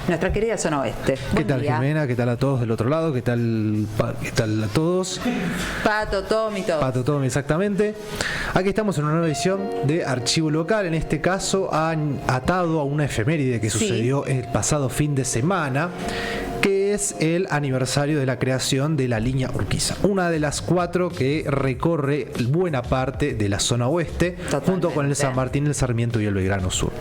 nuestra querida zona oeste. ¿Qué tal, Jimena? ¿Qué tal a todos del otro lado? ¿Qué tal a todos? Pato, Tommy, todos. Pato, Tommy, exactamente. Aquí estamos en una nueva edición de Archivo Local. En este caso han atado a una efeméride que sucedió el pasado fin de semana, que es el aniversario de la creación de la línea Urquiza, una de las 4 que recorre buena parte de la zona oeste. Totalmente. Junto con el San Martín, el Sarmiento y el Belgrano Sur.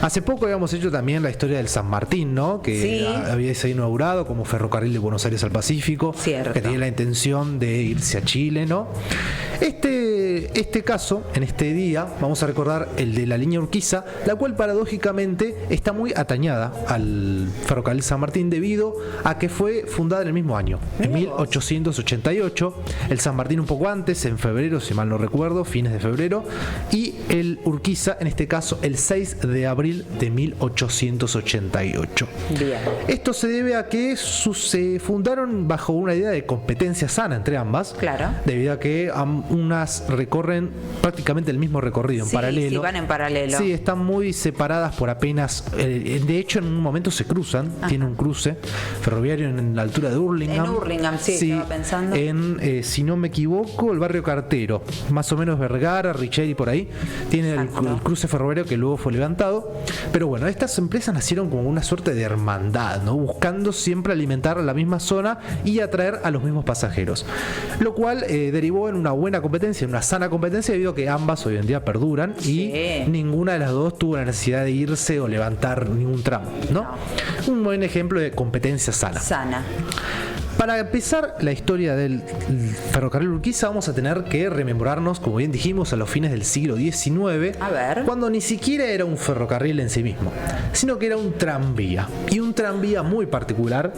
Hace poco habíamos hecho también la historia del San Martín, ¿no? Que había sido inaugurado como ferrocarril de Buenos Aires al Pacífico. Cierto. Que tenía la intención de irse a Chile, ¿no? Este caso, en este día, vamos a recordar el de la línea Urquiza, la cual paradójicamente está muy atañada al ferrocarril San Martín debido a que fue fundada en el mismo año, en 1888. El San Martín un poco antes, en febrero, si mal no recuerdo, fines de febrero, y el Urquiza, en este caso, el 6 de abril de 1888. Bien. Esto se debe a que se fundaron bajo una idea de competencia sana entre ambas, claro, debido a que unas recorren prácticamente el mismo recorrido en paralelo. Sí, van en paralelo. Sí, están muy separadas por apenas, de hecho en un momento se cruzan. Ajá. Tiene un cruce ferroviario en la altura de Hurlingham. En Hurlingham, sí, estaba pensando. Si no me equivoco, el barrio Cartero, más o menos Vergara, Richeri, por ahí, tiene el cruce ferroviario que luego fue levantado. Pero bueno, estas empresas nacieron como una suerte de hermandad, ¿no? Buscando siempre alimentar la misma zona y atraer a los mismos pasajeros, lo cual derivó en una buena competencia, en una sana competencia, debido a que ambas hoy en día perduran y ninguna de las dos tuvo la necesidad de irse o levantar ningún tramo, ¿no? Un buen ejemplo de competencia sana. Para empezar la historia del ferrocarril Urquiza, vamos a tener que rememorarnos, como bien dijimos, a los fines del siglo XIX, cuando ni siquiera era un ferrocarril en sí mismo, sino que era un tranvía, y un tranvía muy particular,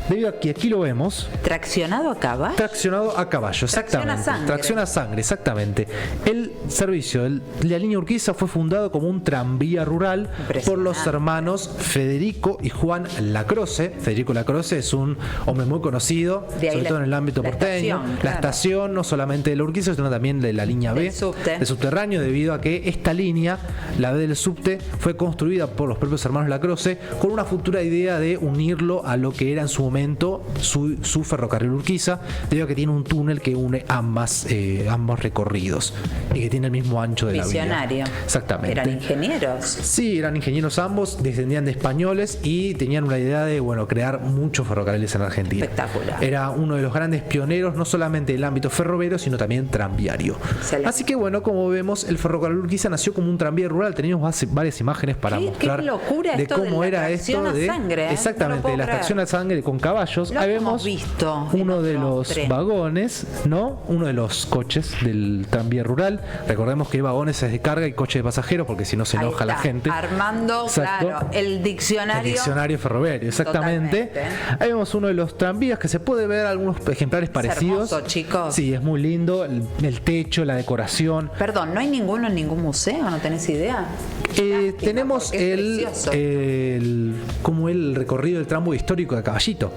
debido a que aquí lo vemos. ¿Traccionado a caballo? Traccionado a caballo, exactamente. Tracción a sangre, exactamente. El servicio de la línea Urquiza fue fundado como un tranvía rural por los hermanos Federico y Juan Lacroze. Federico Lacroze es un hombre muy conocido, sobre todo en el ámbito porteño. La estación, no solamente de la Urquiza, sino también de la línea B, del subterráneo, debido a que esta línea, la B del subte, fue construida por los propios hermanos Lacroze con una futura idea de unirlo a lo que era en su momento su ferrocarril Urquiza, debido a que tiene un túnel que une ambos recorridos y que tiene el mismo ancho de la vía. Visionario. Exactamente. ¿Eran ingenieros? Sí, eran ingenieros ambos, descendían de españoles y tenían una idea de, crear muchos ferrocarriles en Argentina. Espectacular. Era uno de los grandes pioneros, no solamente del ámbito ferroviario, sino también tranviario. Excelente. Así que como vemos, el ferrocarril Urquiza nació como un tranvía rural. Teníamos varias imágenes para mostrar qué locura de esto cómo de era esto de sangre, exactamente, de la tracción a sangre con caballos. Ahí vemos uno de los vagones, ¿no? Uno de los coches del tranvía rural. Recordemos que hay vagones es de carga y coches de pasajeros, porque si no se enoja la gente. Armando, claro, el diccionario. El diccionario ferroviario, exactamente. Totalmente. Ahí vemos uno de los tranvías que se puede ver algunos ejemplares parecidos. Es hermoso, chicos. Sí, es muy lindo. El techo, la decoración. Perdón, ¿no hay ninguno en ningún museo? ¿No tenés idea? Tenemos el recorrido del tramo histórico de Caballito.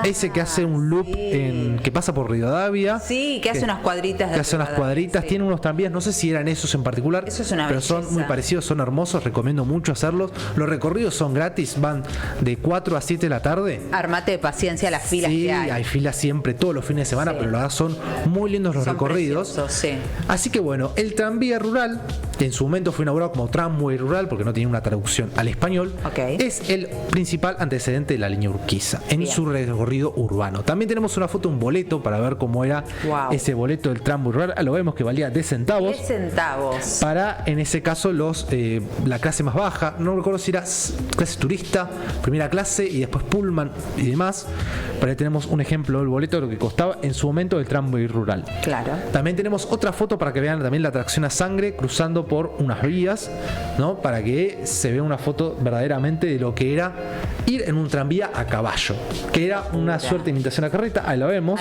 Ese que hace un loop que pasa por Rivadavia. Sí, que hace unas cuadritas. Tiene unos tranvías, no sé si eran esos en particular, eso es una pero belleza. Son muy parecidos, son hermosos, recomiendo mucho hacerlos. Los recorridos son gratis, van de 4 a 7 de la tarde. Armate de paciencia las filas que hay. Hay filas siempre, todos los fines de semana, pero la verdad son muy lindos los recorridos. Así que el tranvía rural, que en su momento fue inaugurado como tramway rural, porque no tiene una traducción al español, es el principal antecedente de la línea Urquiza en su recorrido urbano. También tenemos una foto, un boleto, para ver cómo era ese boleto del tramway rural. Lo vemos que valía 10 centavos. 10 centavos. Para, en ese caso, la clase más baja. No recuerdo si era clase turista, primera clase y después Pullman y demás. Por ahí tenemos un ejemplo del boleto de lo que costaba en su momento el tramway rural. Claro. También tenemos otra foto para que vean también la tracción a sangre cruzando por unas vías, ¿no? Para que se vea una foto verdaderamente de lo que era ir en un tranvía a caballo, que era una suerte de imitación a carreta. Ahí lo vemos.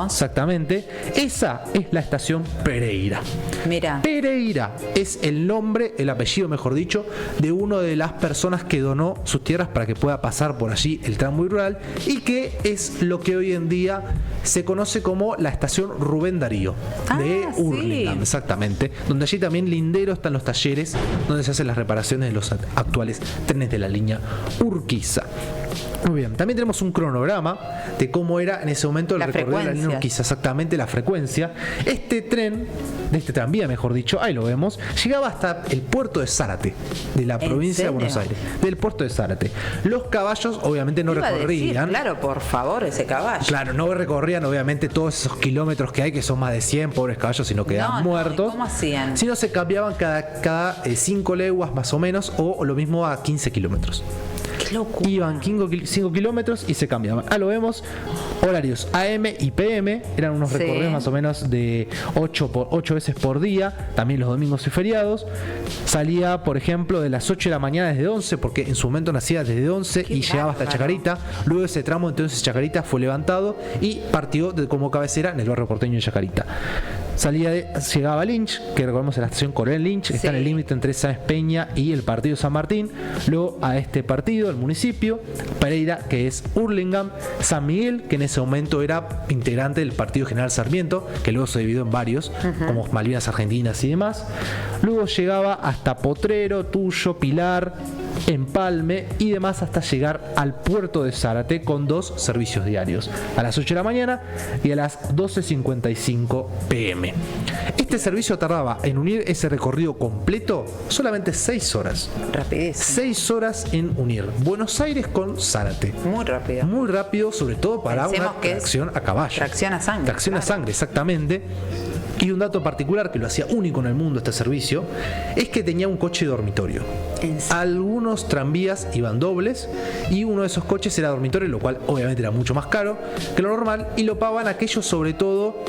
Exactamente. Esa es la estación Pereira. Mira. Pereira es el nombre, el apellido, mejor dicho, de una de las personas que donó sus tierras para que pueda pasar por allí el tramway rural, y que es lo que hoy en día se conoce como la estación Rubén Darío de Hurlingham, exactamente, donde allí también lindero están los talleres donde se hace en las reparaciones de los actuales trenes de la línea Urquiza. Muy bien, también tenemos un cronograma de cómo era en ese momento el recorrido de la línea Urquiza, exactamente la frecuencia. Este tranvía, mejor dicho, ahí lo vemos, llegaba hasta el puerto de Zárate, de la provincia de Buenos Aires, del puerto de Zárate. Los caballos obviamente no recorrían. Claro, por favor, ese caballo. Claro, no recorrían obviamente todos esos kilómetros que hay, que son más de 100, pobres caballos, sino quedaban muertos. ¿Cómo hacían? Sino se cambiaban cada 5 leguas más o menos, o lo mismo a 15 kilómetros. Qué locura. Iban 5 kilómetros y se cambiaban. Lo vemos, horarios AM y PM, eran unos recorridos más o menos de 8 veces por día, también los domingos y feriados. Salía, por ejemplo, de las 8 de la mañana desde 11, porque en su momento nacía desde 11 y llegaba hasta Chacarita. Luego ese tramo, entonces Chacarita fue levantado y partió como cabecera en el barrio porteño de Chacarita. Llegaba a Lynch, que recordemos en la estación Coronel Lynch, está en el límite entre Sáenz Peña y el partido San Martín. Luego a este partido, el municipio, Pereira, que es Hurlingham, San Miguel, que en ese momento era integrante del partido General Sarmiento, que luego se dividió en varios, como Malvinas Argentinas y demás. Luego llegaba hasta Potrero, Tuyo, Pilar, Empalme y demás, hasta llegar al puerto de Zárate con 2 servicios diarios, a las 8 de la mañana y a las 12:55 p.m. Este servicio tardaba en unir ese recorrido completo solamente 6 horas. Rapidísimo. 6 horas en unir Buenos Aires con Zárate. Muy rápido. Muy rápido, sobre todo para Pensemos una que tracción a caballo. Tracción a sangre. Tracción a sangre, exactamente. Y un dato particular que lo hacía único en el mundo este servicio es que tenía un coche dormitorio. Algunos tranvías iban dobles y uno de esos coches era dormitorio, lo cual obviamente era mucho más caro que lo normal, y lo pagaban aquellos, sobre todo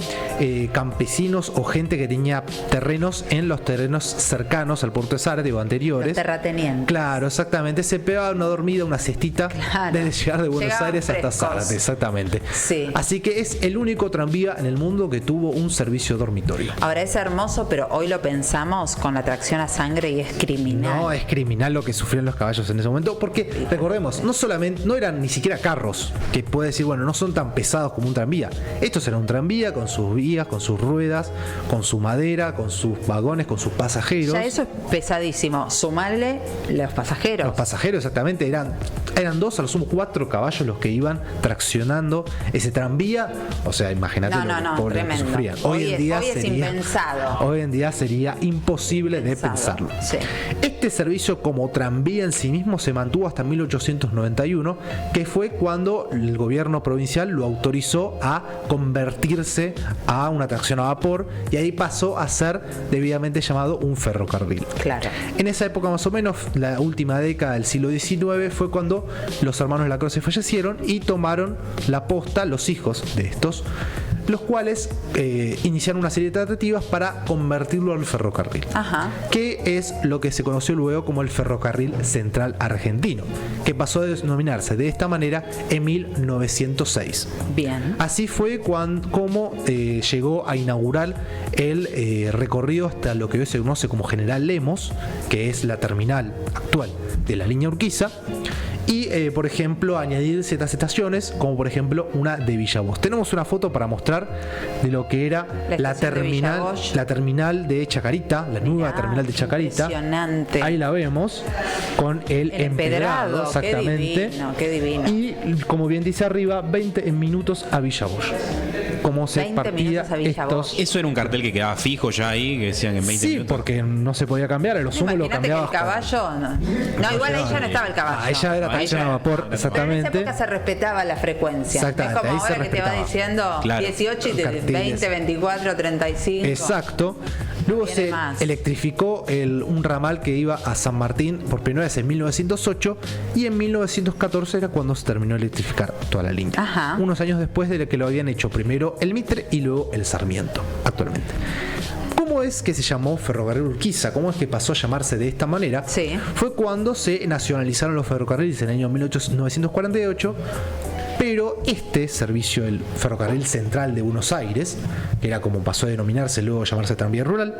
campesinos o gente que tenía terrenos en los terrenos cercanos al puerto de Zárate o anteriores. Los terratenientes. Claro, exactamente. Se pegaba una dormida, una siestita desde llegar de Buenos Aires hasta Zárate, exactamente. Sí. Así que es el único tranvía en el mundo que tuvo un servicio dormitorio. Ahora es hermoso, pero hoy lo pensamos con la tracción a sangre y es criminal. No, es criminal lo que sufrían los caballos en ese momento, porque recordemos, no eran ni siquiera carros, que puede decir, bueno, no son tan pesados como un tranvía. Estos eran un tranvía con sus vías, con sus ruedas, con su madera, con sus vagones, con sus pasajeros. Ya eso es pesadísimo. Sumarle los pasajeros. Los pasajeros, exactamente, eran 2, a lo sumo 4 caballos los que iban traccionando ese tranvía. O sea, imagínate lo que sufrían. Hoy es impensado. Hoy en día sería imposible de pensarlo. Sí. Este servicio como tranvía en sí mismo se mantuvo hasta 1891, que fue cuando el gobierno provincial lo autorizó a convertirse a una tracción a vapor, y ahí pasó a ser debidamente llamado un ferrocarril. Claro. En esa época, más o menos, la última década del siglo XIX, fue cuando los hermanos Lacroze fallecieron y tomaron la posta los hijos de estos, los cuales iniciaron una serie de tratativas para convertirlo al ferrocarril. Ajá. Que es lo que se conoció luego como el Ferrocarril Central Argentino, que pasó a denominarse de esta manera en 1906. Bien. Así fue como llegó a inaugurar el recorrido hasta lo que hoy se conoce como General Lemos, que es la terminal actual de la línea Urquiza. Y, por ejemplo, añadir ciertas estaciones, como por ejemplo una de Villa Voz. Tenemos una foto para mostrar de lo que era la terminal de Chacarita, la nueva terminal de Chacarita. Impresionante. Ahí la vemos, con el empedrado, exactamente. Qué divino. Y, como bien dice arriba, 20 minutos a Villa Voz. Cómo se partía estos. Eso era un cartel que quedaba fijo ya ahí, que decían que en 20 minutos. Sí, porque no se podía cambiar, a lo sumo lo cambiaba. Que el caballo. No, igual ahí ya no estaba el caballo. Ahí ya era tracción a vapor, exactamente. Pero en esa época se respetaba la frecuencia. Exactamente. Es como ahora que te va diciendo 18 y 20, 24, 35. Exacto. Luego se electrificó un ramal que iba a San Martín por primera vez en 1908, y en 1914 era cuando se terminó de electrificar toda la línea. Ajá. Unos años después de que lo habían hecho primero el Mitre y luego el Sarmiento, actualmente. ¿Cómo es que se llamó Ferrocarril Urquiza? ¿Cómo es que pasó a llamarse de esta manera? Sí. Fue cuando se nacionalizaron los ferrocarriles en el año 1948. Pero este servicio, el Ferrocarril Central de Buenos Aires, que era como pasó a denominarse, luego a llamarse Tranvía Rural,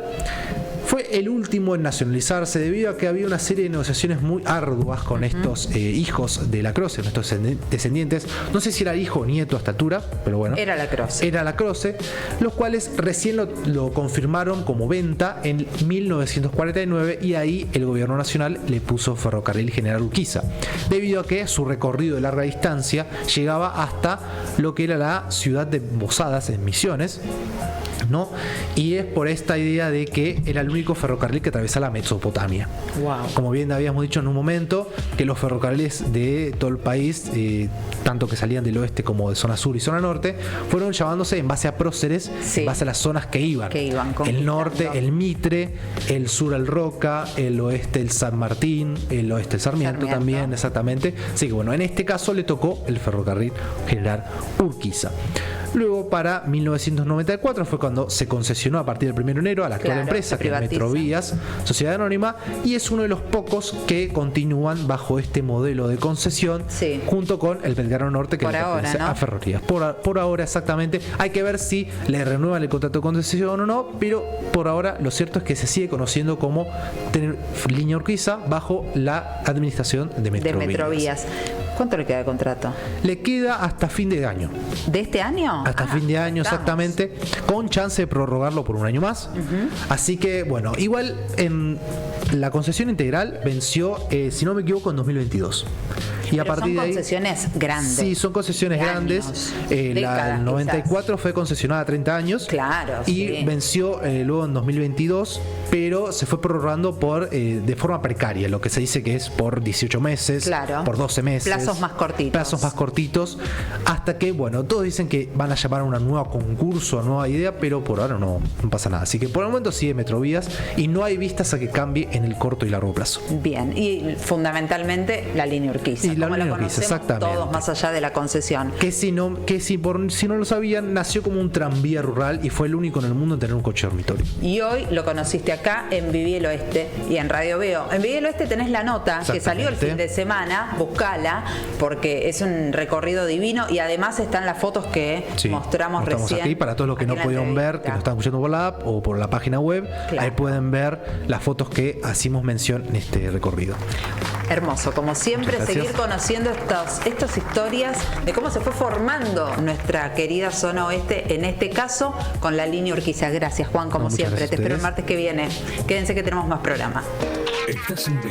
Fue el último en nacionalizarse debido a que había una serie de negociaciones muy arduas con estos hijos de Lacroze, nuestros descendientes. No sé si era hijo o nieto a esta altura, pero bueno. Era Lacroze. Era Lacroze, los cuales recién lo confirmaron como venta en 1949 y ahí el gobierno nacional le puso Ferrocarril General Urquiza, debido a que su recorrido de larga distancia llegaba hasta lo que era la ciudad de Posadas en Misiones, ¿no? Y es por esta idea de que era el único ferrocarril que atravesaba la Mesopotamia. Wow. Como bien habíamos dicho en un momento, que los ferrocarriles de todo el país, tanto que salían del oeste como de zona sur y zona norte, fueron llamándose en base a próceres, sí, en base a las zonas que iban. El norte, el Mitre, el sur, el Roca, el oeste, el San Martín, el oeste, el Sarmiento también, exactamente. Así que bueno, en este caso le tocó el Ferrocarril General Urquiza. Luego, para 1994 fue cuando se concesionó a partir del 1 de enero a la actual empresa, que es Metrovías, Sociedad Anónima, y es uno de los pocos que continúan bajo este modelo de concesión, sí, junto con el Belgrano Norte, que le pertenece a Ferrovías. Por ahora, exactamente. Hay que ver si le renuevan el contrato de concesión o no, pero por ahora lo cierto es que se sigue conociendo como Línea Urquiza bajo la administración de Metrovías. ¿Cuánto le queda de contrato? Le queda hasta fin de año. ¿De este año? Hasta fin de año, exactamente, con chance de prorrogarlo por un año más. Así que, bueno, igual en la concesión integral venció, si no me equivoco, en 2022. Y pero a partir son de ahí, concesiones grandes. Sí, son concesiones grandes. Décadas, el 94 quizás fue concesionada a 30 años. Claro, y sí, venció luego en 2022, pero se fue prorrogando de forma precaria, lo que se dice que es por 18 meses, claro, por 12 meses. Plazos más cortitos. Hasta que, bueno, todos dicen que van a llamar a una nueva concurso, a nueva idea, pero por ahora no pasa nada. Así que por el momento sigue Metrovías y no hay vistas a que cambie en el corto y largo plazo. Bien, y fundamentalmente la línea Urquiza. Y la línea Urquiza, exactamente. Todos más allá de la concesión. Que si no lo sabían, nació como un tranvía rural y fue el único en el mundo en tener un coche dormitorio. Y hoy lo conociste acá en Viví el Oeste y en Radio Veo. En Viví el Oeste tenés la nota que salió el fin de semana, buscala, porque es un recorrido divino y además están las fotos que mostramos recién. Aquí para todos los que no pudieron ver, que nos están escuchando por la app o por la página web, ahí pueden ver las fotos que hicimos mención en este recorrido. Hermoso, como siempre, seguir conociendo estas historias de cómo se fue formando nuestra querida zona oeste, en este caso con la línea Urquiza. Gracias, Juan, como siempre. Te espero el martes que viene. Quédense que tenemos más programa. Estás en vivo.